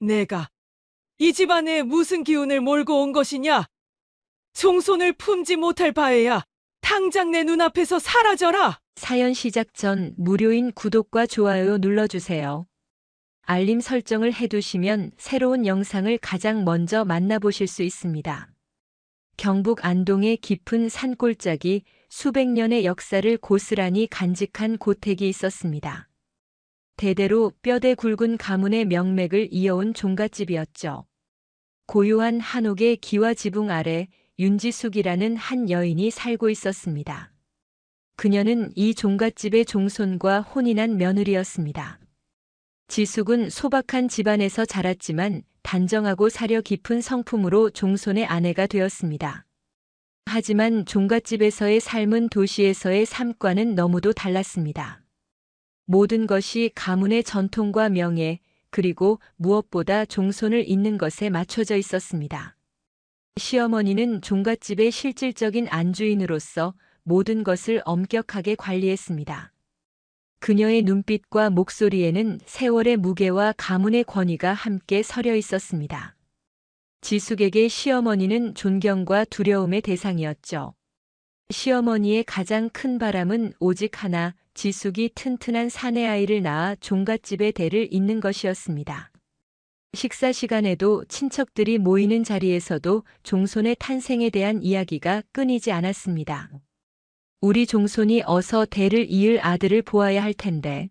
내가 이 집안에 무슨 기운을 몰고 온 것이냐? 종손을 품지 못할 바에야 당장 내 눈앞에서 사라져라! 사연 시작 전 무료인 구독과 좋아요 눌러주세요. 알림 설정을 해두시면 새로운 영상을 가장 먼저 만나보실 수 있습니다. 경북 안동의 깊은 산골짜기 수백 년의 역사를 고스란히 간직한 고택이 있었습니다. 대대로 뼈대 굵은 가문의 명맥을 이어온 종갓집이었죠. 고요한 한옥의 기와 지붕 아래 윤지숙이라는 한 여인이 살고 있었습니다. 그녀는 이 종갓집의 종손과 혼인한 며느리였습니다. 지숙은 소박한 집안에서 자랐지만 단정하고 사려 깊은 성품으로 종손의 아내가 되었습니다. 하지만 종갓집에서의 삶은 도시에서의 삶과는 너무도 달랐습니다. 모든 것이 가문의 전통과 명예, 그리고 무엇보다 종손을 잇는 것에 맞춰져 있었습니다. 시어머니는 종갓집의 실질적인 안주인으로서 모든 것을 엄격하게 관리했습니다. 그녀의 눈빛과 목소리에는 세월의 무게와 가문의 권위가 함께 서려 있었습니다. 지숙에게 시어머니는 존경과 두려움의 대상이었죠. 시어머니의 가장 큰 바람은 오직 하나, 지숙이 튼튼한 사내 아이를 낳아 종갓집의 대를 잇는 것이었습니다. 식사 시간에도 친척들이 모이는 자리에서도 종손의 탄생에 대한 이야기가 끊이지 않았습니다. 우리 종손이 어서 대를 이을 아들을 보아야 할 텐데.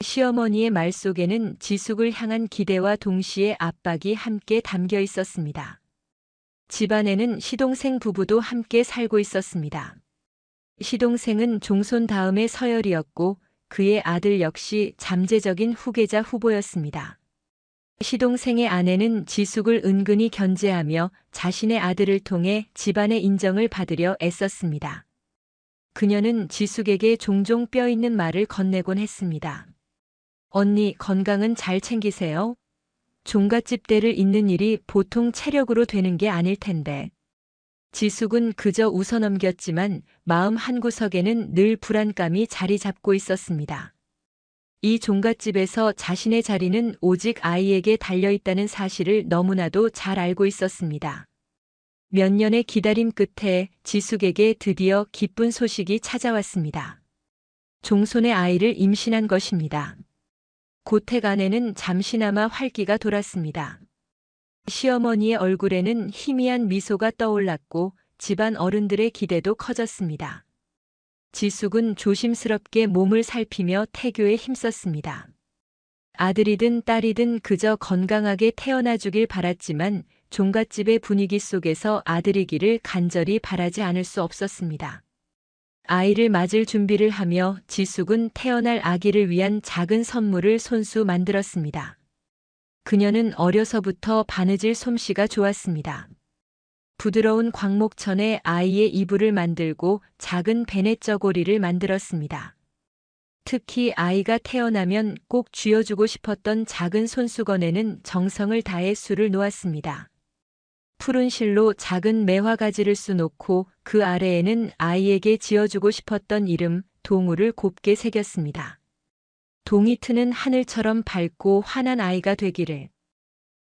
시어머니의 말 속에는 지숙을 향한 기대와 동시에 압박이 함께 담겨 있었습니다. 집안에는 시동생 부부도 함께 살고 있었습니다. 시동생은 종손 다음의 서열이었고 그의 아들 역시 잠재적인 후계자 후보였습니다. 시동생의 아내는 지숙을 은근히 견제하며 자신의 아들을 통해 집안의 인정을 받으려 애썼습니다. 그녀는 지숙에게 종종 뼈 있는 말을 건네곤 했습니다. 언니, 건강은 잘 챙기세요? 종갓집 대를 잇는 일이 보통 체력으로 되는 게 아닐 텐데. 지숙은 그저 웃어넘겼지만 마음 한구석에는 늘 불안감이 자리 잡고 있었습니다. 이 종갓집에서 자신의 자리는 오직 아이에게 달려있다는 사실을 너무나도 잘 알고 있었습니다. 몇 년의 기다림 끝에 지숙에게 드디어 기쁜 소식이 찾아왔습니다. 종손의 아이를 임신한 것입니다. 고택 안에는 잠시나마 활기가 돌았습니다. 시어머니의 얼굴에는 희미한 미소가 떠올랐고 집안 어른들의 기대도 커졌습니다. 지숙은 조심스럽게 몸을 살피며 태교에 힘썼습니다. 아들이든 딸이든 그저 건강하게 태어나 주길 바랐지만 종갓집의 분위기 속에서 아들이기를 간절히 바라지 않을 수 없었습니다. 아이를 맞을 준비를 하며 지숙은 태어날 아기를 위한 작은 선물을 손수 만들었습니다. 그녀는 어려서부터 바느질 솜씨가 좋았습니다. 부드러운 광목천에 아이의 이불을 만들고 작은 베넷 저고리를 만들었습니다. 특히 아이가 태어나면 꼭 쥐어주고 싶었던 작은 손수건에는 정성을 다해 술을 놓았습니다. 푸른 실로 작은 매화가지를 쑤놓고 그 아래에는 아이에게 지어주고 싶었던 이름, 동우를 곱게 새겼습니다. 동이 트는 하늘처럼 밝고 환한 아이가 되기를.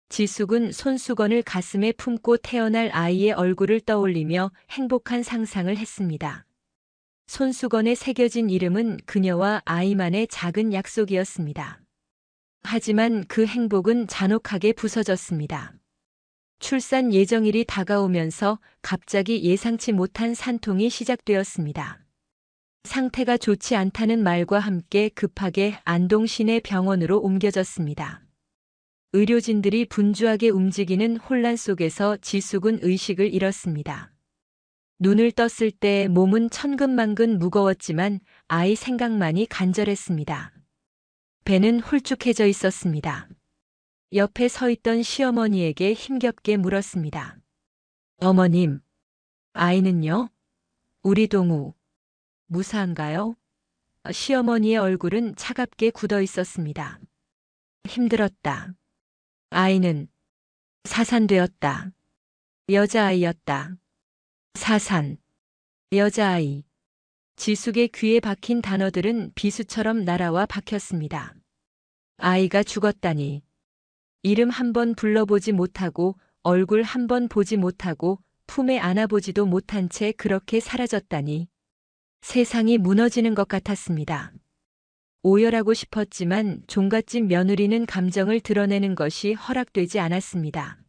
지숙은 손수건을 가슴에 품고 태어날 아이의 얼굴을 떠올리며 행복한 상상을 했습니다. 손수건에 새겨진 이름은 그녀와 아이만의 작은 약속이었습니다. 하지만 그 행복은 잔혹하게 부서졌습니다. 출산 예정일이 다가오면서 갑자기 예상치 못한 산통이 시작되었습니다. 상태가 좋지 않다는 말과 함께 급하게 안동 시내 병원으로 옮겨졌습니다. 의료진들이 분주하게 움직이는 혼란 속에서 지숙은 의식을 잃었습니다. 눈을 떴을 때 몸은 천근만근 무거웠지만 아이 생각만이 간절했습니다. 배는 홀쭉해져 있었습니다. 옆에 서 있던 시어머니에게 힘겹게 물었습니다. 어머님, 아이는요? 우리 동우, 무사한가요? 시어머니의 얼굴은 차갑게 굳어 있었습니다. 힘들었다. 아이는 사산되었다. 여자아이였다. 사산, 여자아이. 지숙의 귀에 박힌 단어들은 비수처럼 날아와 박혔습니다. 아이가 죽었다니. 이름 한 번 불러보지 못하고 얼굴 한 번 보지 못하고 품에 안아보지도 못한 채 그렇게 사라졌다니. 세상이 무너지는 것 같았습니다. 오열하고 싶었지만 종갓집 며느리는 감정을 드러내는 것이 허락되지 않았습니다.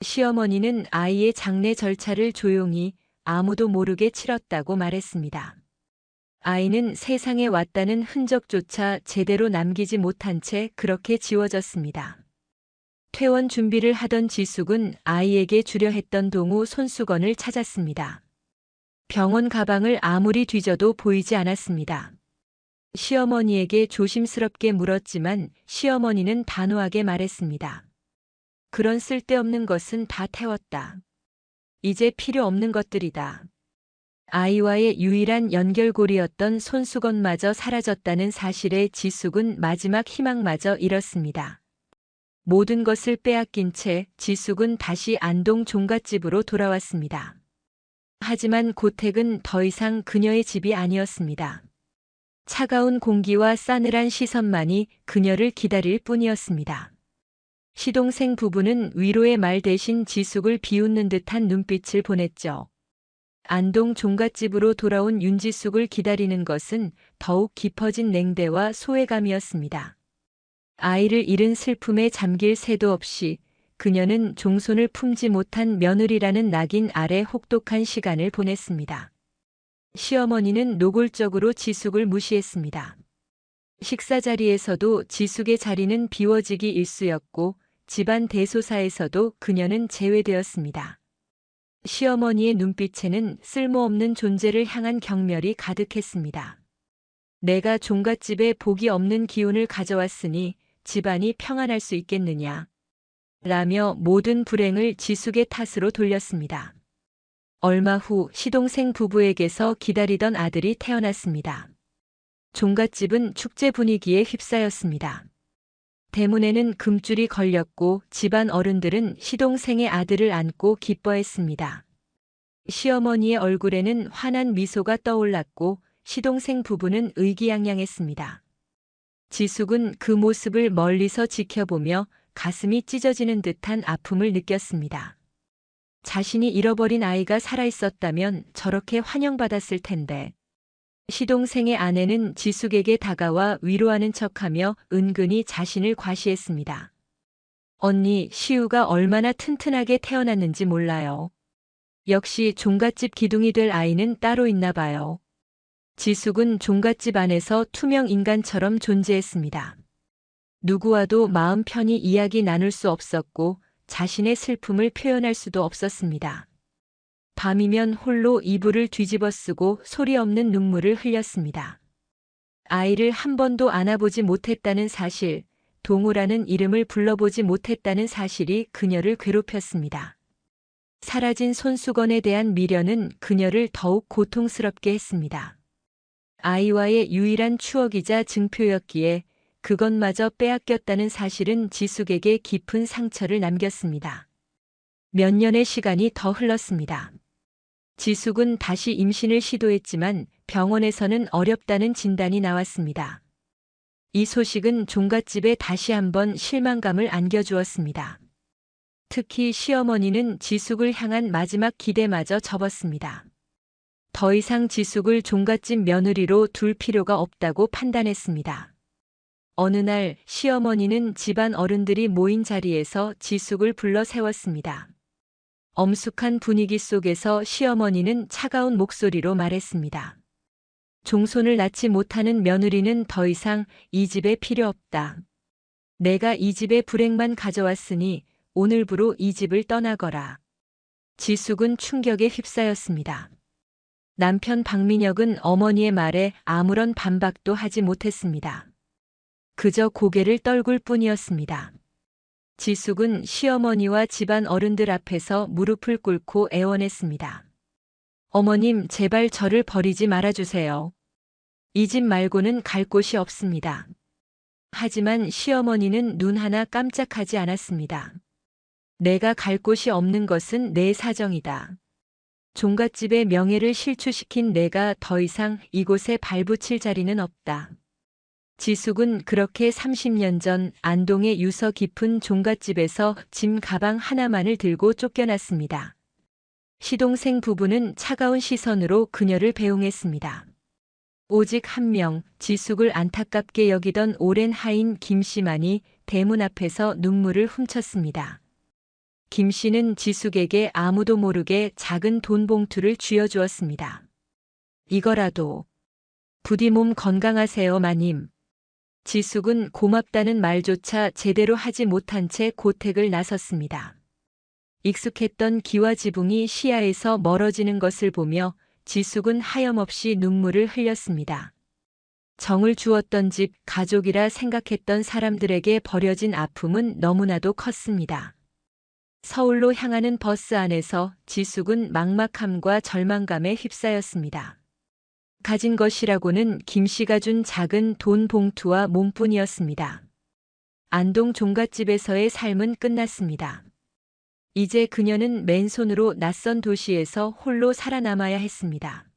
시어머니는 아이의 장례 절차를 조용히 아무도 모르게 치렀다고 말했습니다. 아이는 세상에 왔다는 흔적조차 제대로 남기지 못한 채 그렇게 지워졌습니다. 퇴원 준비를 하던 지숙은 아이에게 주려 했던 동우 손수건을 찾았습니다. 병원 가방을 아무리 뒤져도 보이지 않았습니다. 시어머니에게 조심스럽게 물었지만 시어머니는 단호하게 말했습니다. 그런 쓸데없는 것은 다 태웠다. 이제 필요 없는 것들이다. 아이와의 유일한 연결고리였던 손수건마저 사라졌다는 사실에 지숙은 마지막 희망마저 잃었습니다. 모든 것을 빼앗긴 채 지숙은 다시 안동 종갓집으로 돌아왔습니다. 하지만 고택은 더 이상 그녀의 집이 아니었습니다. 차가운 공기와 싸늘한 시선만이 그녀를 기다릴 뿐이었습니다. 시동생 부부는 위로의 말 대신 지숙을 비웃는 듯한 눈빛을 보냈죠. 안동 종갓집으로 돌아온 윤지숙을 기다리는 것은 더욱 깊어진 냉대와 소외감이었습니다. 아이를 잃은 슬픔에 잠길 새도 없이 그녀는 종손을 품지 못한 며느리라는 낙인 아래 혹독한 시간을 보냈습니다. 시어머니는 노골적으로 지숙을 무시했습니다. 식사 자리에서도 지숙의 자리는 비워지기 일쑤였고 집안 대소사에서도 그녀는 제외되었습니다. 시어머니의 눈빛에는 쓸모없는 존재를 향한 경멸이 가득했습니다. 내가 종갓집에 복이 없는 기운을 가져왔으니 집안이 평안할 수 있겠느냐 라며 모든 불행을 지숙의 탓으로 돌렸습니다. 얼마 후 시동생 부부에게서 기다리던 아들이 태어났습니다. 종갓집은 축제 분위기에 휩싸였습니다. 대문에는 금줄이 걸렸고 집안 어른들은 시동생의 아들을 안고 기뻐했습니다. 시어머니의 얼굴에는 환한 미소가 떠올랐고 시동생 부부는 의기양양했습니다. 지숙은 그 모습을 멀리서 지켜보며 가슴이 찢어지는 듯한 아픔을 느꼈습니다. 자신이 잃어버린 아이가 살아있었다면 저렇게 환영받았을 텐데. 시동생의 아내는 지숙에게 다가와 위로하는 척하며 은근히 자신을 과시했습니다. 언니, 시우가 얼마나 튼튼하게 태어났는지 몰라요. 역시 종갓집 기둥이 될 아이는 따로 있나 봐요. 지숙은 종갓집 안에서 투명 인간처럼 존재했습니다. 누구와도 마음 편히 이야기 나눌 수 없었고 자신의 슬픔을 표현할 수도 없었습니다. 밤이면 홀로 이불을 뒤집어 쓰고 소리 없는 눈물을 흘렸습니다. 아이를 한 번도 안아보지 못했다는 사실, 동우라는 이름을 불러보지 못했다는 사실이 그녀를 괴롭혔습니다. 사라진 손수건에 대한 미련은 그녀를 더욱 고통스럽게 했습니다. 아이와의 유일한 추억이자 증표였기에 그것마저 빼앗겼다는 사실은 지숙에게 깊은 상처를 남겼습니다. 몇 년의 시간이 더 흘렀습니다. 지숙은 다시 임신을 시도했지만 병원에서는 어렵다는 진단이 나왔습니다. 이 소식은 종갓집에 다시 한번 실망감을 안겨주었습니다. 특히 시어머니는 지숙을 향한 마지막 기대마저 접었습니다. 더 이상 지숙을 종갓집 며느리로 둘 필요가 없다고 판단했습니다. 어느 날 시어머니는 집안 어른들이 모인 자리에서 지숙을 불러 세웠습니다. 엄숙한 분위기 속에서 시어머니는 차가운 목소리로 말했습니다. 종손을 낳지 못하는 며느리는 더 이상 이 집에 필요 없다. 내가 이 집의 불행만 가져왔으니 오늘부로 이 집을 떠나거라. 지숙은 충격에 휩싸였습니다. 남편 박민혁은 어머니의 말에 아무런 반박도 하지 못했습니다. 그저 고개를 떨굴 뿐이었습니다. 지숙은 시어머니와 집안 어른들 앞에서 무릎을 꿇고 애원했습니다. 어머님, 제발 저를 버리지 말아주세요. 이 집 말고는 갈 곳이 없습니다. 하지만 시어머니는 눈 하나 깜짝하지 않았습니다. 내가 갈 곳이 없는 것은 내 사정이다. 종갓집의 명예를 실추시킨 내가 더 이상 이곳에 발붙일 자리는 없다. 지숙은 그렇게 30년 전 안동의 유서 깊은 종갓집에서 짐 가방 하나만을 들고 쫓겨났습니다. 시동생 부부는 차가운 시선으로 그녀를 배웅했습니다. 오직 한 명, 지숙을 안타깝게 여기던 오랜 하인 김 씨만이 대문 앞에서 눈물을 훔쳤습니다. 김 씨는 지숙에게 아무도 모르게 작은 돈 봉투를 쥐어주었습니다. 이거라도. 부디 몸 건강하세요, 마님. 지숙은 고맙다는 말조차 제대로 하지 못한 채 고택을 나섰습니다. 익숙했던 기와 지붕이 시야에서 멀어지는 것을 보며 지숙은 하염없이 눈물을 흘렸습니다. 정을 주었던 집, 가족이라 생각했던 사람들에게 버려진 아픔은 너무나도 컸습니다. 서울로 향하는 버스 안에서 지숙은 막막함과 절망감에 휩싸였습니다. 가진 것이라고는 김 씨가 준 작은 돈 봉투와 몸뿐이었습니다. 안동 종갓집에서의 삶은 끝났습니다. 이제 그녀는 맨손으로 낯선 도시에서 홀로 살아남아야 했습니다.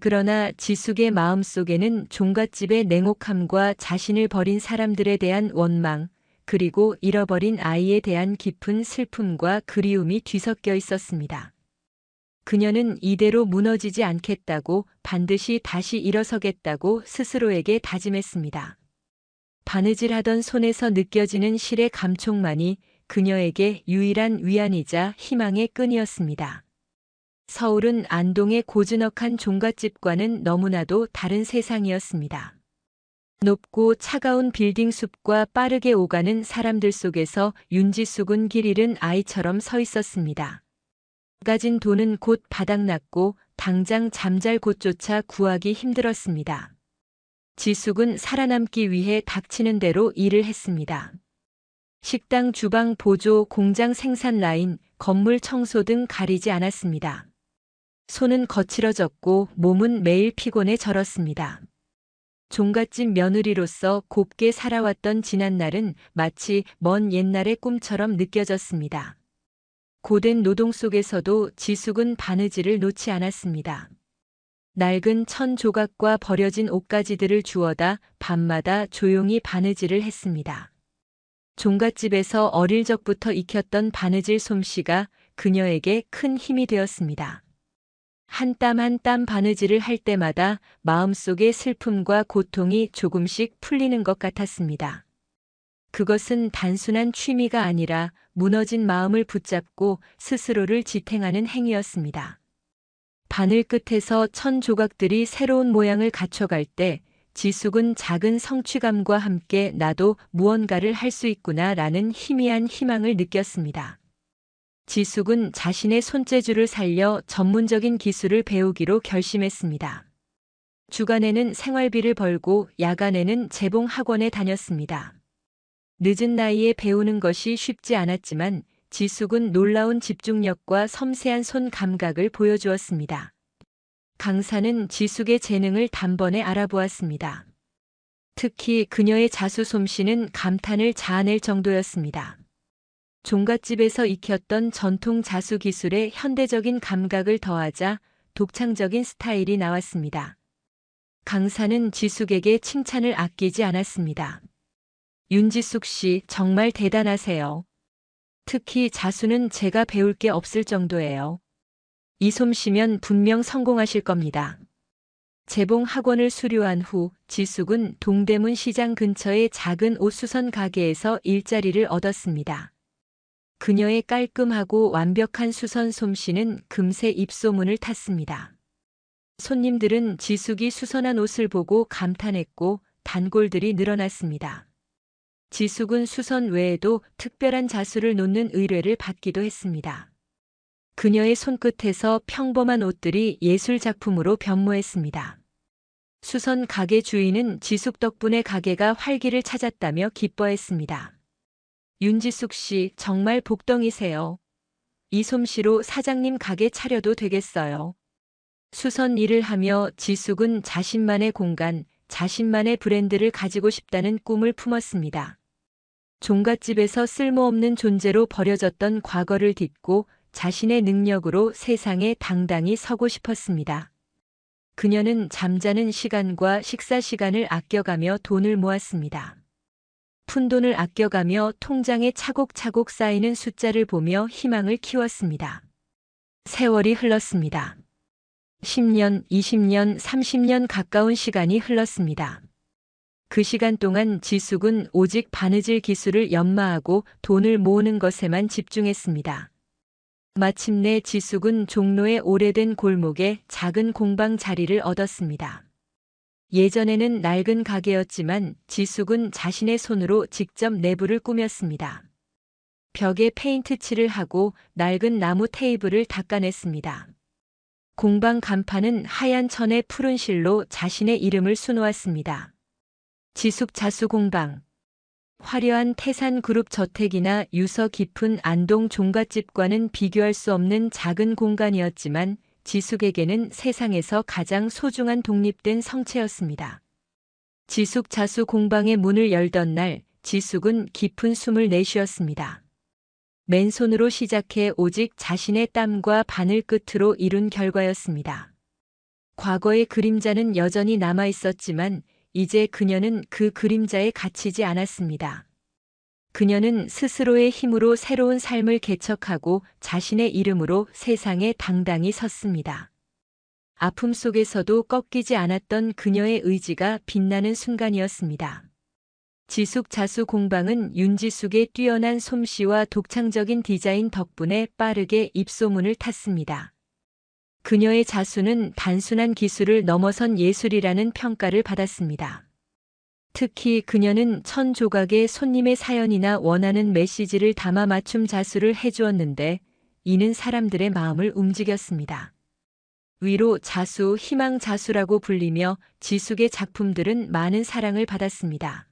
그러나 지숙의 마음속에는 종갓집의 냉혹함과 자신을 버린 사람들에 대한 원망, 그리고 잃어버린 아이에 대한 깊은 슬픔과 그리움이 뒤섞여 있었습니다. 그녀는 이대로 무너지지 않겠다고, 반드시 다시 일어서겠다고 스스로에게 다짐했습니다. 바느질하던 손에서 느껴지는 실의 감촉만이 그녀에게 유일한 위안이자 희망의 끈이었습니다. 서울은 안동의 고즈넉한 종갓집과는 너무나도 다른 세상이었습니다. 높고 차가운 빌딩 숲과 빠르게 오가는 사람들 속에서 윤지숙은 길 잃은 아이처럼 서 있었습니다. 가진 돈은 곧 바닥났고 당장 잠잘 곳조차 구하기 힘들었습니다. 지숙은 살아남기 위해 닥치는 대로 일을 했습니다. 식당, 주방, 보조, 공장 생산 라인, 건물 청소 등 가리지 않았습니다. 손은 거칠어졌고 몸은 매일 피곤에 절었습니다. 종갓집 며느리로서 곱게 살아왔던 지난날은 마치 먼 옛날의 꿈처럼 느껴졌습니다. 고된 노동 속에서도 지숙은 바느질을 놓지 않았습니다. 낡은 천 조각과 버려진 옷가지들을 주워다 밤마다 조용히 바느질을 했습니다. 종갓집에서 어릴 적부터 익혔던 바느질 솜씨가 그녀에게 큰 힘이 되었습니다. 한 땀 한 땀 바느질을 할 때마다 마음속의 슬픔과 고통이 조금씩 풀리는 것 같았습니다. 그것은 단순한 취미가 아니라 무너진 마음을 붙잡고 스스로를 지탱하는 행위였습니다. 바늘 끝에서 천 조각들이 새로운 모양을 갖춰갈 때 지숙은 작은 성취감과 함께 나도 무언가를 할 수 있구나라는 희미한 희망을 느꼈습니다. 지숙은 자신의 손재주를 살려 전문적인 기술을 배우기로 결심했습니다. 주간에는 생활비를 벌고 야간에는 재봉 학원에 다녔습니다. 늦은 나이에 배우는 것이 쉽지 않았지만 지숙은 놀라운 집중력과 섬세한 손 감각을 보여주었습니다. 강사는 지숙의 재능을 단번에 알아보았습니다. 특히 그녀의 자수 솜씨는 감탄을 자아낼 정도였습니다. 종갓집에서 익혔던 전통 자수 기술에 현대적인 감각을 더하자 독창적인 스타일이 나왔습니다. 강사는 지숙에게 칭찬을 아끼지 않았습니다. 윤지숙 씨, 정말 대단하세요. 특히 자수는 제가 배울 게 없을 정도예요. 이 솜씨면 분명 성공하실 겁니다. 재봉 학원을 수료한 후 지숙은 동대문 시장 근처의 작은 옷수선 가게에서 일자리를 얻었습니다. 그녀의 깔끔하고 완벽한 수선 솜씨는 금세 입소문을 탔습니다. 손님들은 지숙이 수선한 옷을 보고 감탄했고 단골들이 늘어났습니다. 지숙은 수선 외에도 특별한 자수를 놓는 의뢰를 받기도 했습니다. 그녀의 손끝에서 평범한 옷들이 예술 작품으로 변모했습니다. 수선 가게 주인은 지숙 덕분에 가게가 활기를 찾았다며 기뻐했습니다. 윤지숙 씨, 정말 복덩이세요. 이 솜씨로 사장님 가게 차려도 되겠어요. 수선 일을 하며 지숙은 자신만의 공간, 자신만의 브랜드를 가지고 싶다는 꿈을 품었습니다. 종갓집에서 쓸모없는 존재로 버려졌던 과거를 딛고 자신의 능력으로 세상에 당당히 서고 싶었습니다. 그녀는 잠자는 시간과 식사 시간을 아껴가며 돈을 모았습니다. 푼돈을 아껴가며 통장에 차곡차곡 쌓이는 숫자를 보며 희망을 키웠습니다. 세월이 흘렀습니다. 10년, 20년, 30년 가까운 시간이 흘렀습니다. 그 시간 동안 지숙은 오직 바느질 기술을 연마하고 돈을 모으는 것에만 집중했습니다. 마침내 지숙은 종로의 오래된 골목에 작은 공방 자리를 얻었습니다. 예전에는 낡은 가게였지만 지숙은 자신의 손으로 직접 내부를 꾸몄습니다. 벽에 페인트 칠을 하고 낡은 나무 테이블을 닦아냈습니다. 공방 간판은 하얀 천에 푸른 실로 자신의 이름을 수놓았습니다. 지숙 자수 공방. 화려한 태산그룹 저택이나 유서 깊은 안동 종갓집과는 비교할 수 없는 작은 공간이었지만 지숙에게는 세상에서 가장 소중한 독립된 성체였습니다. 지숙 자수 공방의 문을 열던 날 지숙은 깊은 숨을 내쉬었습니다. 맨손으로 시작해 오직 자신의 땀과 바늘 끝으로 이룬 결과였습니다. 과거의 그림자는 여전히 남아 있었지만 이제 그녀는 그 그림자에 갇히지 않았습니다. 그녀는 스스로의 힘으로 새로운 삶을 개척하고 자신의 이름으로 세상에 당당히 섰습니다. 아픔 속에서도 꺾이지 않았던 그녀의 의지가 빛나는 순간이었습니다. 지숙 자수 공방은 윤지숙의 뛰어난 솜씨와 독창적인 디자인 덕분에 빠르게 입소문을 탔습니다. 그녀의 자수는 단순한 기술을 넘어선 예술이라는 평가를 받았습니다. 특히 그녀는 천 조각의 손님의 사연이나 원하는 메시지를 담아 맞춤 자수를 해주었는데 이는 사람들의 마음을 움직였습니다. 위로 자수, 희망 자수라고 불리며 지숙의 작품들은 많은 사랑을 받았습니다.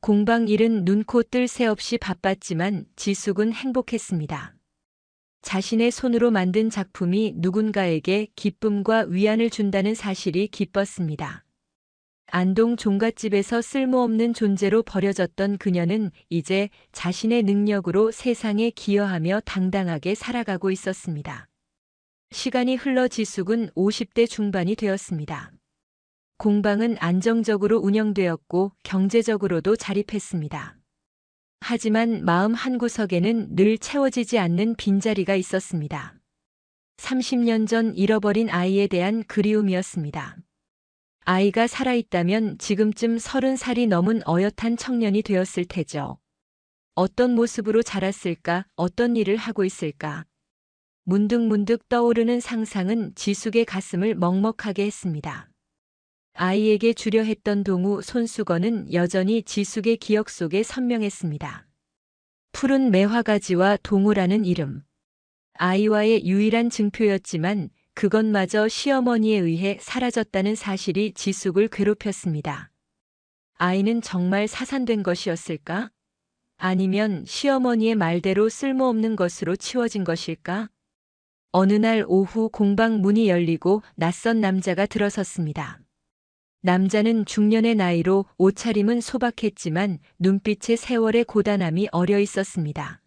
공방 일은 눈코 뜰 새 없이 바빴지만 지숙은 행복했습니다. 자신의 손으로 만든 작품이 누군가에게 기쁨과 위안을 준다는 사실이 기뻤습니다. 안동 종갓집에서 쓸모없는 존재로 버려졌던 그녀는 이제 자신의 능력으로 세상에 기여하며 당당하게 살아가고 있었습니다. 시간이 흘러 지숙은 50대 중반이 되었습니다. 공방은 안정적으로 운영되었고 경제적으로도 자립했습니다. 하지만 마음 한구석에는 늘 채워지지 않는 빈자리가 있었습니다. 30년 전 잃어버린 아이에 대한 그리움이었습니다. 아이가 살아있다면 지금쯤 30살이 넘은 어엿한 청년이 되었을 테죠. 어떤 모습으로 자랐을까, 어떤 일을 하고 있을까. 문득문득 떠오르는 상상은 지숙의 가슴을 먹먹하게 했습니다. 아이에게 주려 했던 동우 손수건은 여전히 지숙의 기억 속에 선명했습니다. 푸른 매화가지와 동우라는 이름. 아이와의 유일한 증표였지만 그것마저 시어머니에 의해 사라졌다는 사실이 지숙을 괴롭혔습니다. 아이는 정말 사산된 것이었을까? 아니면 시어머니의 말대로 쓸모없는 것으로 치워진 것일까? 어느 날 오후 공방 문이 열리고 낯선 남자가 들어섰습니다. 남자는 중년의 나이로 옷차림은 소박했지만 눈빛에 세월의 고단함이 어려 있었습니다.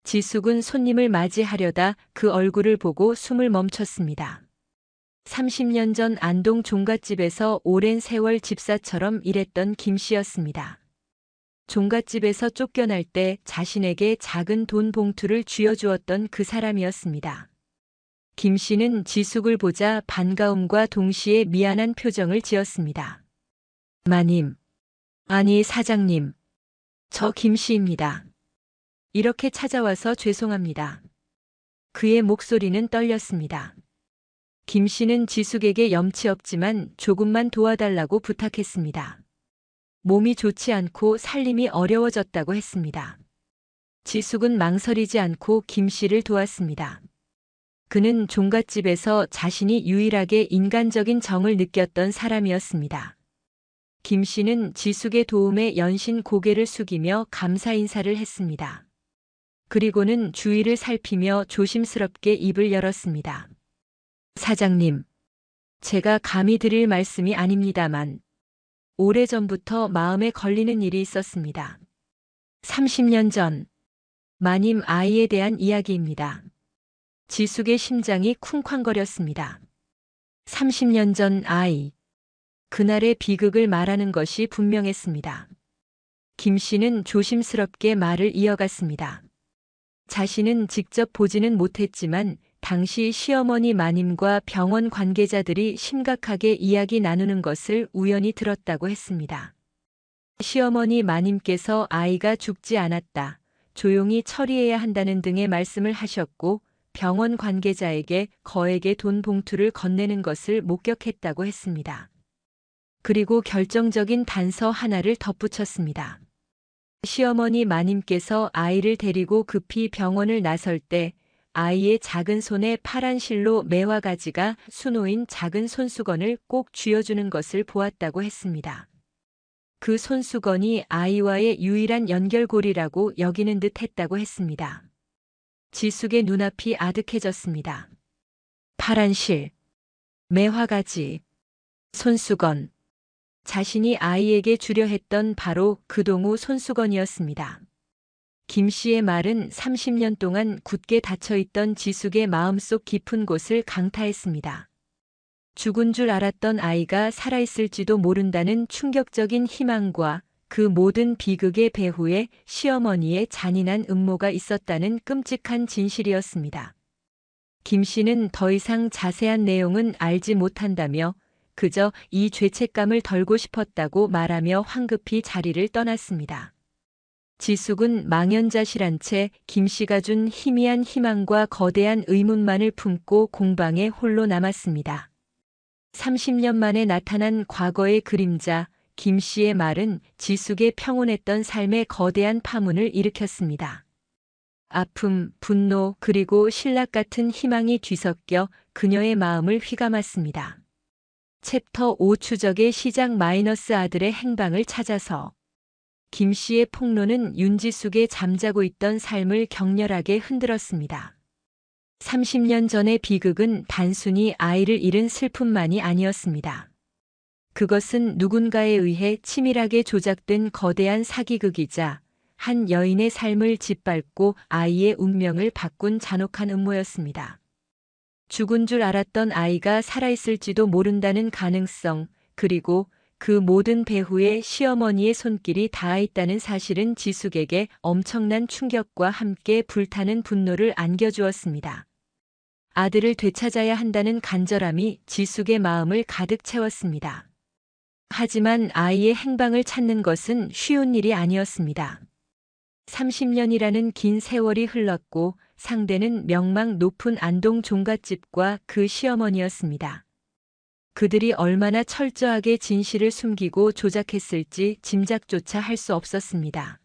지숙은 손님을 맞이하려다 그 얼굴을 보고 숨을 멈췄습니다. 30년 전 안동 종갓집에서 오랜 세월 집사처럼 일했던 김 씨였습니다. 종갓집에서 쫓겨날 때 자신에게 작은 돈 봉투를 쥐어주었던 그 사람이었습니다. 김 씨는 지숙을 보자 반가움과 동시에 미안한 표정을 지었습니다. 마님, 아니 사장님, 저 김 씨입니다. 이렇게 찾아와서 죄송합니다. 그의 목소리는 떨렸습니다. 김 씨는 지숙에게 염치 없지만 조금만 도와달라고 부탁했습니다. 몸이 좋지 않고 살림이 어려워졌다고 했습니다. 지숙은 망설이지 않고 김 씨를 도왔습니다. 그는 종갓집에서 자신이 유일하게 인간적인 정을 느꼈던 사람이었습니다. 김 씨는 지숙의 도움에 연신 고개를 숙이며 감사 인사를 했습니다. 그리고는 주위를 살피며 조심스럽게 입을 열었습니다. 사장님, 제가 감히 드릴 말씀이 아닙니다만 오래전부터 마음에 걸리는 일이 있었습니다. 30년 전 마님 아이에 대한 이야기입니다. 지숙의 심장이 쿵쾅거렸습니다. 30년 전 아이. 그날의 비극을 말하는 것이 분명했습니다. 김 씨는 조심스럽게 말을 이어갔습니다. 자신은 직접 보지는 못했지만 당시 시어머니 마님과 병원 관계자들이 심각하게 이야기 나누는 것을 우연히 들었다고 했습니다. 시어머니 마님께서 아이가 죽지 않았다, 조용히 처리해야 한다는 등의 말씀을 하셨고 병원 관계자에게 거액의 돈 봉투를 건네는 것을 목격했다고 했습니다. 그리고 결정적인 단서 하나를 덧붙였습니다. 시어머니 마님께서 아이를 데리고 급히 병원을 나설 때 아이의 작은 손에 파란 실로 매와 가지가 수놓인 작은 손수건을 꼭 쥐어주는 것을 보았다고 했습니다. 그 손수건이 아이와의 유일한 연결고리라고 여기는 듯 했다고 했습니다. 지숙의 눈앞이 아득해졌습니다. 파란 실, 매화가지, 손수건. 자신이 아이에게 주려 했던 바로 그 동우 손수건이었습니다. 김 씨의 말은 30년 동안 굳게 닫혀있던 지숙의 마음속 깊은 곳을 강타했습니다. 죽은 줄 알았던 아이가 살아있을지도 모른다는 충격적인 희망과 그 모든 비극의 배후에 시어머니의 잔인한 음모가 있었다는 끔찍한 진실이었습니다. 김 씨는 더 이상 자세한 내용은 알지 못한다며 그저 이 죄책감을 덜고 싶었다고 말하며 황급히 자리를 떠났습니다. 지숙은 망연자실한 채 김 씨가 준 희미한 희망과 거대한 의문만을 품고 공방에 홀로 남았습니다. 30년 만에 나타난 과거의 그림자, 김 씨의 말은 지숙의 평온했던 삶에 거대한 파문을 일으켰습니다. 아픔, 분노, 그리고 신락 같은 희망이 뒤섞여 그녀의 마음을 휘감았습니다. 챕터 5 추적의 시작 마이너스 아들의 행방을 찾아서. 김 씨의 폭로는 윤지숙의 잠자고 있던 삶을 격렬하게 흔들었습니다. 30년 전의 비극은 단순히 아이를 잃은 슬픔만이 아니었습니다. 그것은 누군가에 의해 치밀하게 조작된 거대한 사기극이자 한 여인의 삶을 짓밟고 아이의 운명을 바꾼 잔혹한 음모였습니다. 죽은 줄 알았던 아이가 살아있을지도 모른다는 가능성, 그리고 그 모든 배후에 시어머니의 손길이 닿아있다는 사실은 지숙에게 엄청난 충격과 함께 불타는 분노를 안겨주었습니다. 아들을 되찾아야 한다는 간절함이 지숙의 마음을 가득 채웠습니다. 하지만 아이의 행방을 찾는 것은 쉬운 일이 아니었습니다. 30년이라는 긴 세월이 흘렀고 상대는 명망 높은 안동 종갓집과 그 시어머니였습니다. 그들이 얼마나 철저하게 진실을 숨기고 조작했을지 짐작조차 할 수 없었습니다.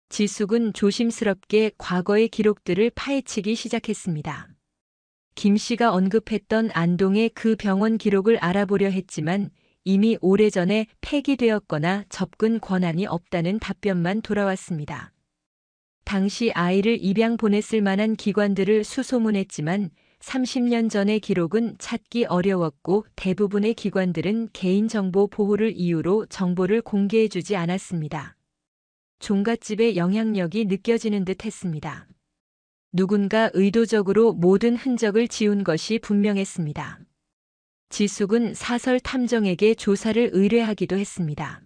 지숙은 조심스럽게 과거의 기록들을 파헤치기 시작했습니다. 김 씨가 언급했던 안동의 그 병원 기록을 알아보려 했지만 이미 오래전에 폐기되었거나 접근 권한이 없다는 답변만 돌아왔습니다. 당시 아이를 입양 보냈을 만한 기관들을 수소문했지만 30년 전의 기록은 찾기 어려웠고 대부분의 기관들은 개인정보 보호를 이유로 정보를 공개해주지 않았습니다. 종갓집의 영향력이 느껴지는 듯 했습니다. 누군가 의도적으로 모든 흔적을 지운 것이 분명했습니다. 지숙은 사설 탐정에게 조사를 의뢰하기도 했습니다.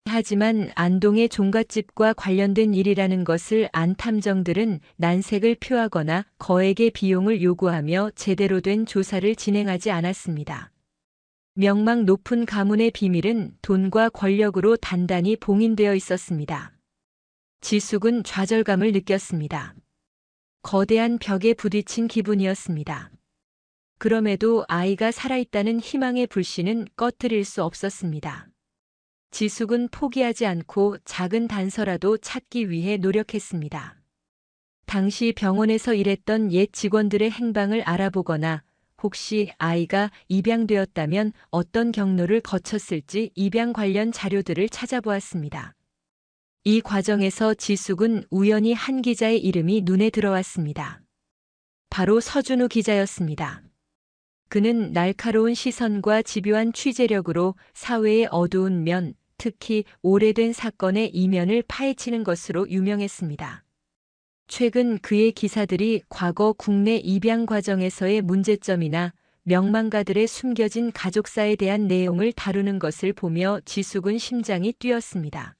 하지만 안동의 종갓집과 관련된 일이라는 것을 안 탐정들은 난색을 표하거나 거액의 비용을 요구하며 제대로 된 조사를 진행하지 않았습니다. 명망 높은 가문의 비밀은 돈과 권력으로 단단히 봉인되어 있었습니다. 지숙은 좌절감을 느꼈습니다. 거대한 벽에 부딪힌 기분이었습니다. 그럼에도 아이가 살아있다는 희망의 불씨는 꺼뜨릴 수 없었습니다. 지숙은 포기하지 않고 작은 단서라도 찾기 위해 노력했습니다. 당시 병원에서 일했던 옛 직원들의 행방을 알아보거나 혹시 아이가 입양되었다면 어떤 경로를 거쳤을지 입양 관련 자료들을 찾아보았습니다. 이 과정에서 지숙은 우연히 한 기자의 이름이 눈에 들어왔습니다. 바로 서준우 기자였습니다. 그는 날카로운 시선과 집요한 취재력으로 사회의 어두운 면, 특히 오래된 사건의 이면을 파헤치는 것으로 유명했습니다. 최근 그의 기사들이 과거 국내 입양 과정에서의 문제점이나 명망가들의 숨겨진 가족사에 대한 내용을 다루는 것을 보며 지숙은 심장이 뛰었습니다.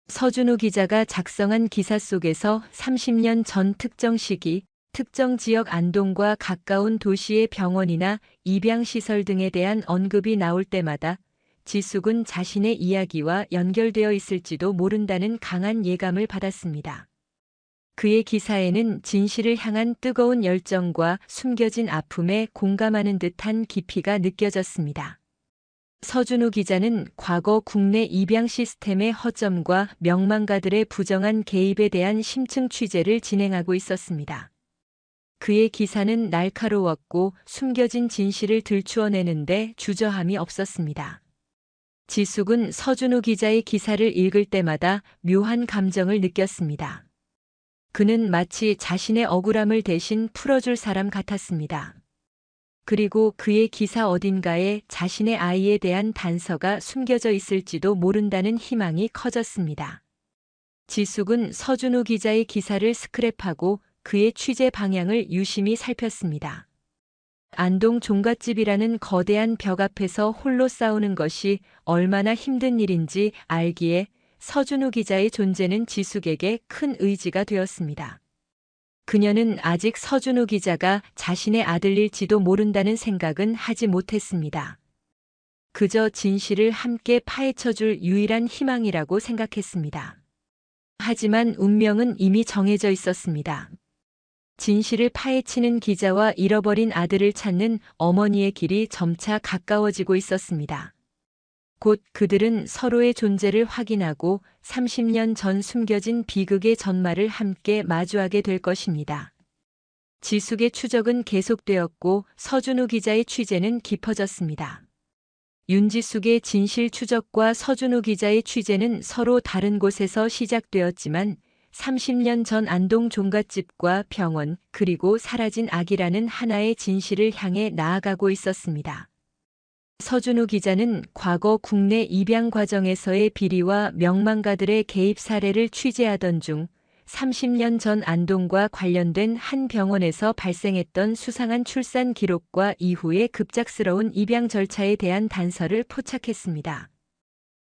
서준우 기자가 작성한 기사 속에서 30년 전 특정 시기, 특정 지역 안동과 가까운 도시의 병원이나 입양시설 등에 대한 언급이 나올 때마다 지숙은 자신의 이야기와 연결되어 있을지도 모른다는 강한 예감을 받았습니다. 그의 기사에는 진실을 향한 뜨거운 열정과 숨겨진 아픔에 공감하는 듯한 깊이가 느껴졌습니다. 서준우 기자는 과거 국내 입양 시스템의 허점과 명망가들의 부정한 개입에 대한 심층 취재를 진행하고 있었습니다. 그의 기사는 날카로웠고 숨겨진 진실을 들추어내는데 주저함이 없었습니다. 지숙은 서준우 기자의 기사를 읽을 때마다 묘한 감정을 느꼈습니다. 그는 마치 자신의 억울함을 대신 풀어줄 사람 같았습니다. 그리고 그의 기사 어딘가에 자신의 아이에 대한 단서가 숨겨져 있을지도 모른다는 희망이 커졌습니다. 지숙은 서준우 기자의 기사를 스크랩하고 그의 취재 방향을 유심히 살폈습니다. 안동 종갓집이라는 거대한 벽 앞에서 홀로 싸우는 것이 얼마나 힘든 일인지 알기에 서준우 기자의 존재는 지숙에게 큰 의지가 되었습니다. 그녀는 아직 서준우 기자가 자신의 아들일지도 모른다는 생각은 하지 못했습니다. 그저 진실을 함께 파헤쳐줄 유일한 희망이라고 생각했습니다. 하지만 운명은 이미 정해져 있었습니다. 진실을 파헤치는 기자와 잃어버린 아들을 찾는 어머니의 길이 점차 가까워지고 있었습니다. 곧 그들은 서로의 존재를 확인하고 30년 전 숨겨진 비극의 전말을 함께 마주하게 될 것입니다. 지숙의 추적은 계속되었고 서준우 기자의 취재는 깊어졌습니다. 윤지숙의 진실 추적과 서준우 기자의 취재는 서로 다른 곳에서 시작되었지만 30년 전 안동 종갓집과 병원 그리고 사라진 아기라는 하나의 진실을 향해 나아가고 있었습니다. 서준우 기자는 과거 국내 입양 과정에서의 비리와 명망가들의 개입 사례를 취재하던 중 30년 전 안동과 관련된 한 병원에서 발생했던 수상한 출산 기록과 이후의 급작스러운 입양 절차에 대한 단서를 포착했습니다.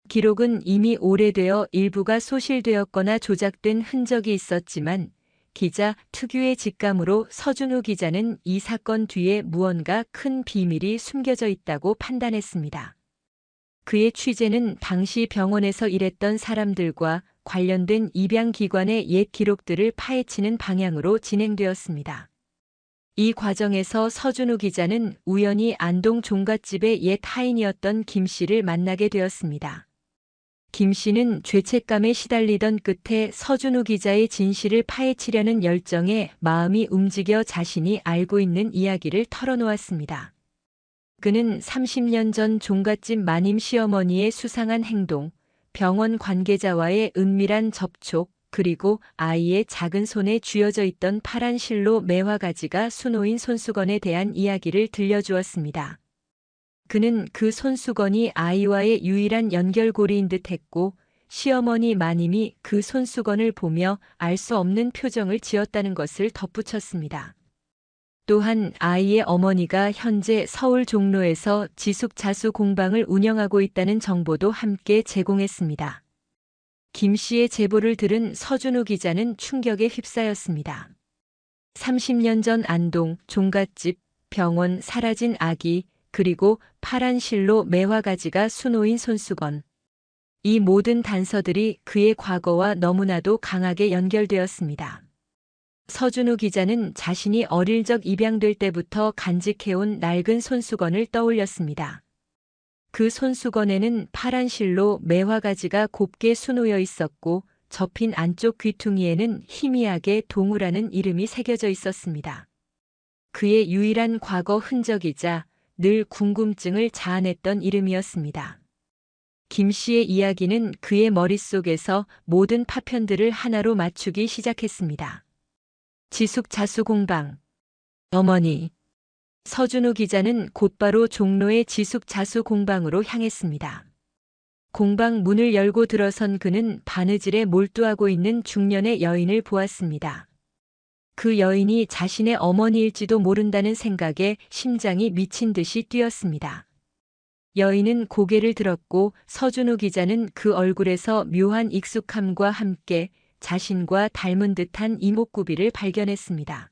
기록은 이미 오래되어 일부가 소실되었거나 조작된 흔적이 있었지만 기자 특유의 직감으로 서준우 기자는 이 사건 뒤에 무언가 큰 비밀이 숨겨져 있다고 판단했습니다. 그의 취재는 당시 병원에서 일했던 사람들과 관련된 입양기관의 옛 기록들을 파헤치는 방향으로 진행되었습니다. 이 과정에서 서준우 기자는 우연히 안동 종갓집의 옛 하인이었던 김 씨를 만나게 되었습니다. 김 씨는 죄책감에 시달리던 끝에 서준우 기자의 진실을 파헤치려는 열정에 마음이 움직여 자신이 알고 있는 이야기를 털어놓았습니다. 그는 30년 전 종갓집 마님 시어머니의 수상한 행동, 병원 관계자와의 은밀한 접촉, 그리고 아이의 작은 손에 쥐어져 있던 파란 실로 매화가지가 수놓인 손수건에 대한 이야기를 들려주었습니다. 그는 그 손수건이 아이와의 유일한 연결고리인 듯 했고 시어머니 마님이 그 손수건을 보며 알 수 없는 표정을 지었다는 것을 덧붙였습니다. 또한 아이의 어머니가 현재 서울 종로에서 지숙 자수 공방을 운영하고 있다는 정보도 함께 제공했습니다. 김 씨의 제보를 들은 서준우 기자는 충격에 휩싸였습니다. 30년 전 안동, 종갓집, 병원, 사라진 아기, 그리고 파란 실로 매화가지가 수놓인 손수건. 이 모든 단서들이 그의 과거와 너무나도 강하게 연결되었습니다. 서준우 기자는 자신이 어릴 적 입양될 때부터 간직해온 낡은 손수건을 떠올렸습니다. 그 손수건에는 파란 실로 매화가지가 곱게 수놓여 있었고 접힌 안쪽 귀퉁이에는 희미하게 동우라는 이름이 새겨져 있었습니다. 그의 유일한 과거 흔적이자 늘 궁금증을 자아냈던 이름이었습니다. 김 씨의 이야기는 그의 머릿속에서 모든 파편들을 하나로 맞추기 시작했습니다. 지숙 자수 공방. 어머니. 서준우 기자는 곧바로 종로의 지숙 자수 공방으로 향했습니다. 공방 문을 열고 들어선 그는 바느질에 몰두하고 있는 중년의 여인을 보았습니다. 그 여인이 자신의 어머니일지도 모른다는 생각에 심장이 미친 듯이 뛰었습니다. 여인은 고개를 들었고 서준우 기자는 그 얼굴에서 묘한 익숙함과 함께 자신과 닮은 듯한 이목구비를 발견했습니다.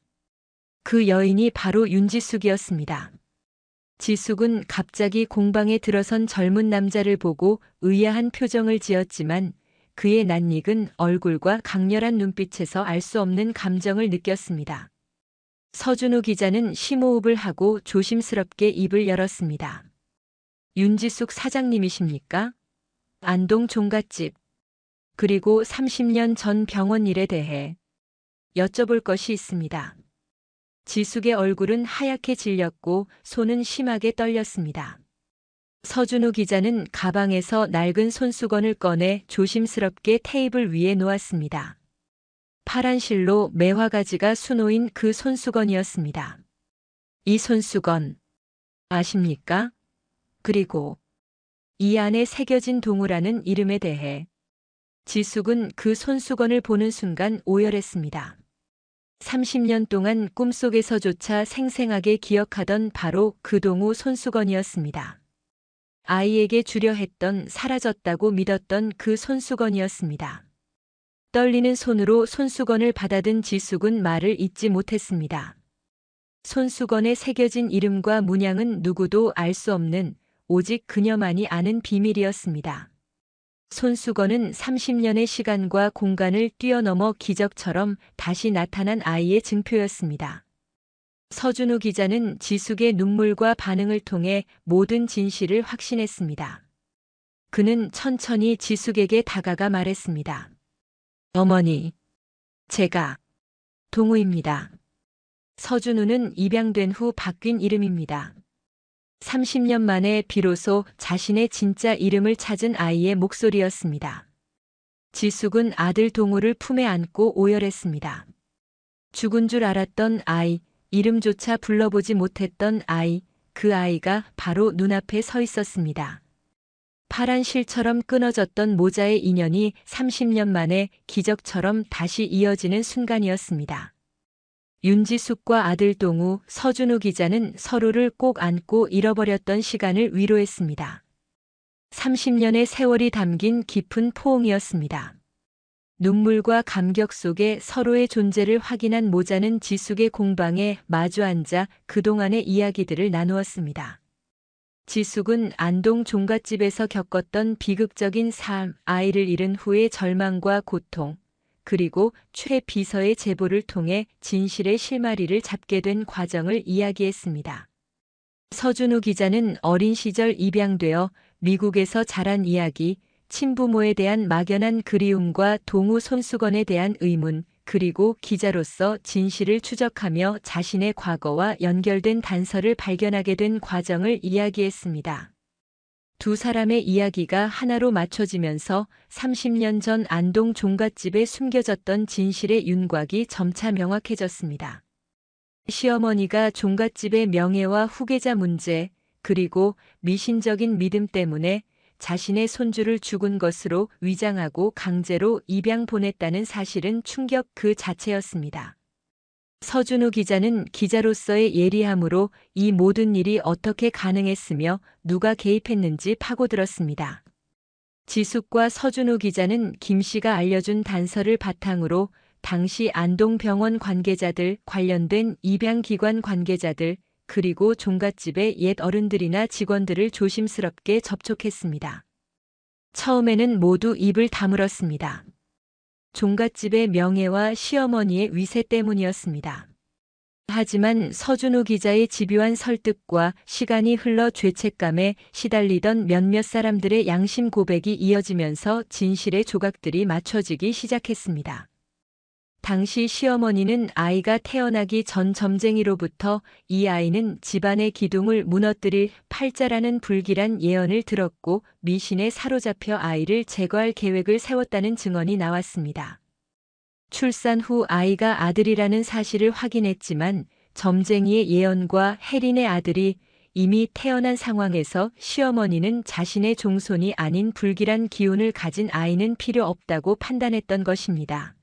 그 여인이 바로 윤지숙이었습니다. 지숙은 갑자기 공방에 들어선 젊은 남자를 보고 의아한 표정을 지었지만 그의 낯익은 얼굴과 강렬한 눈빛에서 알 수 없는 감정을 느꼈습니다. 서준우 기자는 심호흡을 하고 조심스럽게 입을 열었습니다. 윤지숙 사장님이십니까? 안동 종갓집. 그리고 30년 전 병원 일에 대해 여쭤볼 것이 있습니다. 지숙의 얼굴은 하얗게 질렸고 손은 심하게 떨렸습니다. 서준우 기자는 가방에서 낡은 손수건을 꺼내 조심스럽게 테이블 위에 놓았습니다. 파란 실로 매화가지가 수놓인 그 손수건이었습니다. 이 손수건 아십니까? 그리고 이 안에 새겨진 동우라는 이름에 대해 지숙은 그 손수건을 보는 순간 오열했습니다. 30년 동안 꿈속에서조차 생생하게 기억하던 바로 그 동우 손수건이었습니다. 아이에게 주려 했던 사라졌다고 믿었던 그 손수건이었습니다. 떨리는 손으로 손수건을 받아든 지숙은 말을 잇지 못했습니다. 손수건에 새겨진 이름과 문양은 누구도 알 수 없는 오직 그녀만이 아는 비밀이었습니다. 손수건은 30년의 시간과 공간을 뛰어넘어 기적처럼 다시 나타난 아이의 증표였습니다. 서준우 기자는 지숙의 눈물과 반응을 통해 모든 진실을 확신했습니다. 그는 천천히 지숙에게 다가가 말했습니다. 어머니, 제가 동우입니다. 서준우는 입양된 후 바뀐 이름입니다. 30년 만에 비로소 자신의 진짜 이름을 찾은 아이의 목소리였습니다. 지숙은 아들 동우를 품에 안고 오열했습니다. 죽은 줄 알았던 아이, 이름조차 불러보지 못했던 아이, 그 아이가 바로 눈앞에 서 있었습니다. 파란 실처럼 끊어졌던 모자의 인연이 30년 만에 기적처럼 다시 이어지는 순간이었습니다. 윤지숙과 아들 동우, 서준우 기자는 서로를 꼭 안고 잃어버렸던 시간을 위로했습니다. 30년의 세월이 담긴 깊은 포옹이었습니다. 눈물과 감격 속에 서로의 존재를 확인한 모자는 지숙의 공방에 마주 앉아 그동안의 이야기들을 나누었습니다. 지숙은 안동 종갓집에서 겪었던 비극적인 삶, 아이를 잃은 후의 절망과 고통, 그리고 최 비서의 제보를 통해 진실의 실마리를 잡게 된 과정을 이야기했습니다. 서준우 기자는 어린 시절 입양되어 미국에서 자란 이야기, 친부모에 대한 막연한 그리움과 동우 손수건에 대한 의문, 그리고 기자로서 진실을 추적하며 자신의 과거와 연결된 단서를 발견하게 된 과정을 이야기했습니다. 두 사람의 이야기가 하나로 맞춰지면서 30년 전 안동 종갓집에 숨겨졌던 진실의 윤곽이 점차 명확해졌습니다. 시어머니가 종갓집의 명예와 후계자 문제, 그리고 미신적인 믿음 때문에 자신의 손주를 죽은 것으로 위장하고 강제로 입양 보냈다는 사실은 충격 그 자체였습니다. 서준우 기자는 기자로서의 예리함으로 이 모든 일이 어떻게 가능했으며 누가 개입했는지 파고들었습니다. 지숙과 서준우 기자는 김 씨가 알려준 단서를 바탕으로 당시 안동병원 관계자들, 관련된 입양기관 관계자들, 그리고 종갓집의 옛 어른들이나 직원들을 조심스럽게 접촉했습니다. 처음에는 모두 입을 다물었습니다. 종갓집의 명예와 시어머니의 위세 때문이었습니다. 하지만 서준우 기자의 집요한 설득과 시간이 흘러 죄책감에 시달리던 몇몇 사람들의 양심 고백이 이어지면서 진실의 조각들이 맞춰지기 시작했습니다. 당시 시어머니는 아이가 태어나기 전 점쟁이로부터 이 아이는 집안의 기둥을 무너뜨릴 팔자라는 불길한 예언을 들었고 미신에 사로잡혀 아이를 제거할 계획을 세웠다는 증언이 나왔습니다. 출산 후 아이가 아들이라는 사실을 확인했지만 점쟁이의 예언과 혜린의 아들이 이미 태어난 상황에서 시어머니는 자신의 종손이 아닌 불길한 기운을 가진 아이는 필요 없다고 판단했던 것입니다.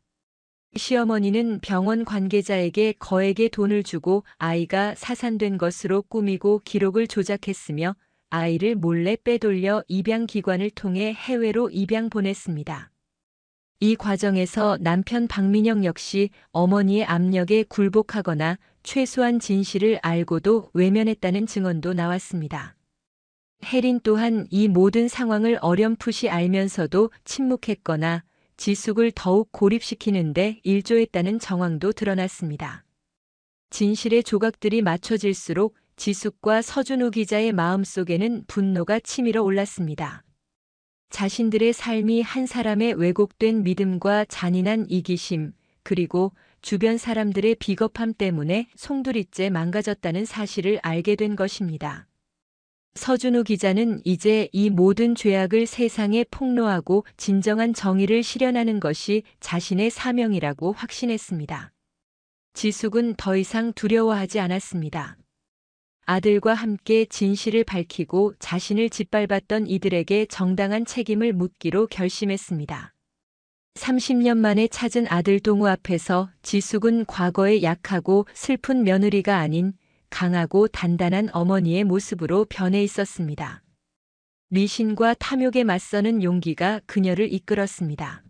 시어머니는 병원 관계자에게 거액의 돈을 주고 아이가 사산된 것으로 꾸미고 기록을 조작했으며 아이를 몰래 빼돌려 입양기관을 통해 해외로 입양 보냈습니다. 이 과정에서 남편 박민영 역시 어머니의 압력에 굴복하거나 최소한 진실을 알고도 외면했다는 증언도 나왔습니다. 혜린 또한 이 모든 상황을 어렴풋이 알면서도 침묵했거나 지숙을 더욱 고립시키는데 일조했다는 정황도 드러났습니다. 진실의 조각들이 맞춰질수록 지숙과 서준우 기자의 마음속에는 분노가 치밀어 올랐습니다. 자신들의 삶이 한 사람의 왜곡된 믿음과 잔인한 이기심, 그리고 주변 사람들의 비겁함 때문에 송두리째 망가졌다는 사실을 알게 된 것입니다. 서준우 기자는 이제 이 모든 죄악을 세상에 폭로하고 진정한 정의를 실현하는 것이 자신의 사명이라고 확신했습니다. 지숙은 더 이상 두려워하지 않았습니다. 아들과 함께 진실을 밝히고 자신을 짓밟았던 이들에게 정당한 책임을 묻기로 결심했습니다. 30년 만에 찾은 아들 동우 앞에서 지숙은 과거의 약하고 슬픈 며느리가 아닌 강하고 단단한 어머니의 모습으로 변해 있었습니다. 미신과 탐욕에 맞서는 용기가 그녀를 이끌었습니다.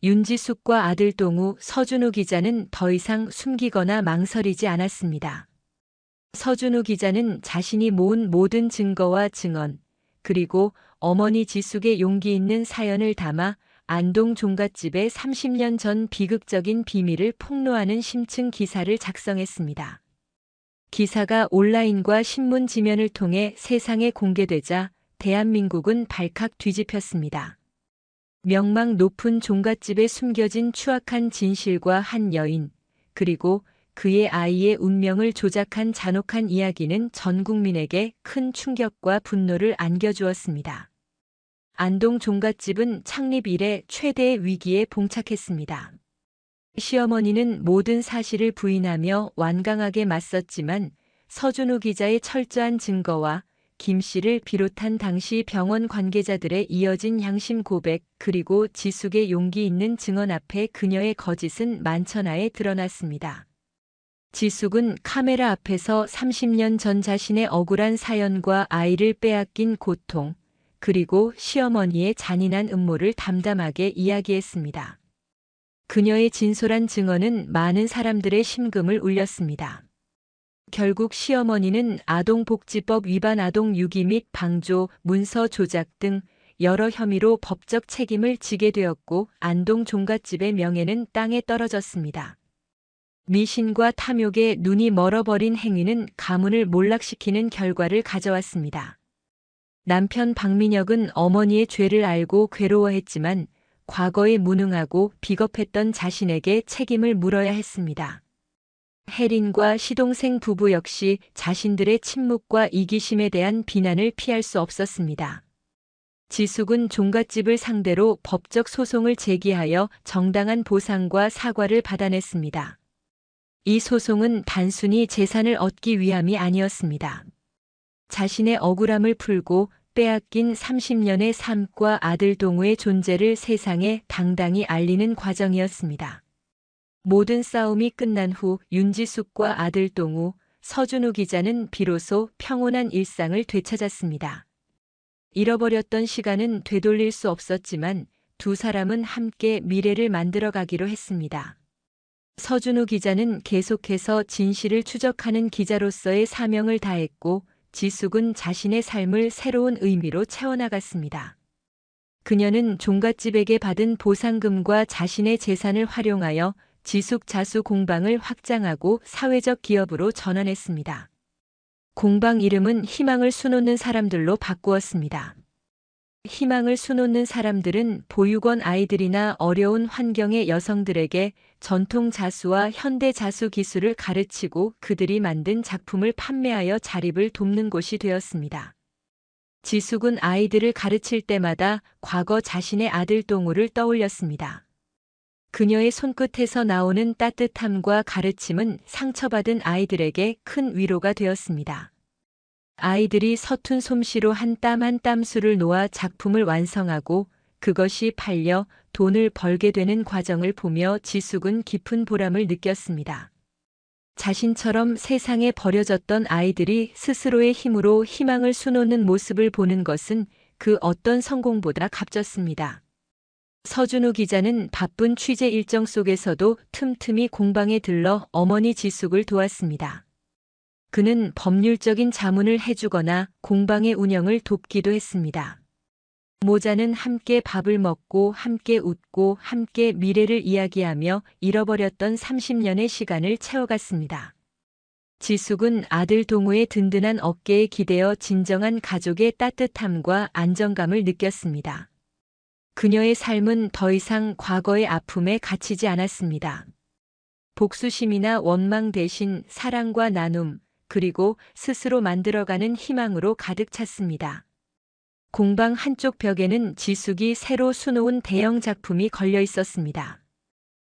윤지숙과 아들 동우, 서준우 기자는 더 이상 숨기거나 망설이지 않았습니다. 서준우 기자는 자신이 모은 모든 증거와 증언, 그리고 어머니 지숙의 용기 있는 사연을 담아 안동 종갓집의 30년 전 비극적인 비밀을 폭로하는 심층 기사를 작성했습니다. 기사가 온라인과 신문 지면을 통해 세상에 공개되자 대한민국은 발칵 뒤집혔습니다. 명망 높은 종갓집에 숨겨진 추악한 진실과 한 여인, 그리고 그의 아이의 운명을 조작한 잔혹한 이야기는 전 국민에게 큰 충격과 분노를 안겨주었습니다. 안동 종갓집은 창립 이래 최대의 위기에 봉착했습니다. 시어머니는 모든 사실을 부인하며 완강하게 맞섰지만 서준우 기자의 철저한 증거와 김 씨를 비롯한 당시 병원 관계자들의 이어진 양심 고백, 그리고 지숙의 용기 있는 증언 앞에 그녀의 거짓은 만천하에 드러났습니다. 지숙은 카메라 앞에서 30년 전 자신의 억울한 사연과 아이를 빼앗긴 고통, 그리고 시어머니의 잔인한 음모를 담담하게 이야기했습니다. 그녀의 진솔한 증언은 많은 사람들의 심금을 울렸습니다. 결국 시어머니는 아동복지법 위반 아동 유기 및 방조, 문서 조작 등 여러 혐의로 법적 책임을 지게 되었고 안동 종갓집의 명예는 땅에 떨어졌습니다. 미신과 탐욕에 눈이 멀어버린 행위는 가문을 몰락시키는 결과를 가져왔습니다. 남편 박민혁은 어머니의 죄를 알고 괴로워했지만 과거에 무능하고 비겁했던 자신에게 책임을 물어야 했습니다. 혜린과 시동생 부부 역시 자신들의 침묵과 이기심에 대한 비난을 피할 수 없었습니다. 지숙은 종갓집을 상대로 법적 소송을 제기하여 정당한 보상과 사과를 받아냈습니다. 이 소송은 단순히 재산을 얻기 위함이 아니었습니다. 자신의 억울함을 풀고 빼앗긴 30년의 삶과 아들 동우의 존재를 세상에 당당히 알리는 과정이었습니다. 모든 싸움이 끝난 후 윤지숙과 아들 동우, 서준우 기자는 비로소 평온한 일상을 되찾았습니다. 잃어버렸던 시간은 되돌릴 수 없었지만 두 사람은 함께 미래를 만들어가기로 했습니다. 서준우 기자는 계속해서 진실을 추적하는 기자로서의 사명을 다했고 지숙은 자신의 삶을 새로운 의미로 채워나갔습니다. 그녀는 종갓집에게 받은 보상금과 자신의 재산을 활용하여 지숙 자수 공방을 확장하고 사회적 기업으로 전환했습니다. 공방 이름은 희망을 수놓는 사람들로 바꾸었습니다. 희망을 수놓는 사람들은 보육원 아이들이나 어려운 환경의 여성들에게 전통 자수와 현대 자수 기술을 가르치고 그들이 만든 작품을 판매하여 자립을 돕는 곳이 되었습니다. 지숙은 아이들을 가르칠 때마다 과거 자신의 아들 동우를 떠올렸습니다. 그녀의 손끝에서 나오는 따뜻함과 가르침은 상처받은 아이들에게 큰 위로가 되었습니다. 아이들이 서툰 솜씨로 한 땀 한 땀 수를 놓아 작품을 완성하고 그것이 팔려 돈을 벌게 되는 과정을 보며 지숙은 깊은 보람을 느꼈습니다. 자신처럼 세상에 버려졌던 아이들이 스스로의 힘으로 희망을 수놓는 모습을 보는 것은 그 어떤 성공보다 값졌습니다. 서준우 기자는 바쁜 취재 일정 속에서도 틈틈이 공방에 들러 어머니 지숙을 도왔습니다. 그는 법률적인 자문을 해주거나 공방의 운영을 돕기도 했습니다. 모자는 함께 밥을 먹고 함께 웃고 함께 미래를 이야기하며 잃어버렸던 30년의 시간을 채워갔습니다. 지숙은 아들 동우의 든든한 어깨에 기대어 진정한 가족의 따뜻함과 안정감을 느꼈습니다. 그녀의 삶은 더 이상 과거의 아픔에 갇히지 않았습니다. 복수심이나 원망 대신 사랑과 나눔, 그리고 스스로 만들어가는 희망으로 가득 찼습니다. 공방 한쪽 벽에는 지숙이 새로 수놓은 대형 작품이 걸려 있었습니다.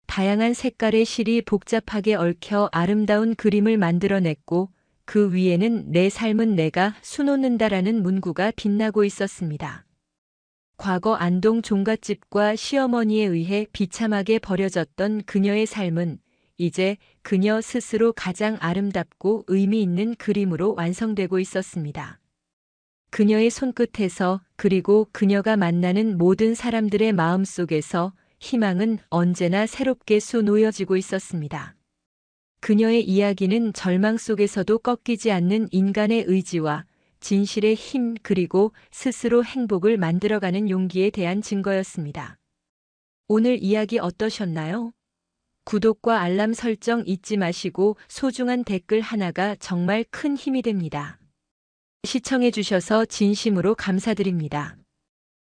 다양한 색깔의 실이 복잡하게 얽혀 아름다운 그림을 만들어냈고 그 위에는 내 삶은 내가 수놓는다라는 문구가 빛나고 있었습니다. 과거 안동 종갓집과 시어머니에 의해 비참하게 버려졌던 그녀의 삶은 이제 그녀 스스로 가장 아름답고 의미 있는 그림으로 완성되고 있었습니다. 그녀의 손끝에서 그리고 그녀가 만나는 모든 사람들의 마음속에서 희망은 언제나 새롭게 수놓여지고 있었습니다. 그녀의 이야기는 절망 속에서도 꺾이지 않는 인간의 의지와 진실의 힘 그리고 스스로 행복을 만들어가는 용기에 대한 증거였습니다. 오늘 이야기 어떠셨나요? 구독과 알람 설정 잊지 마시고 소중한 댓글 하나가 정말 큰 힘이 됩니다. 시청해주셔서 진심으로 감사드립니다.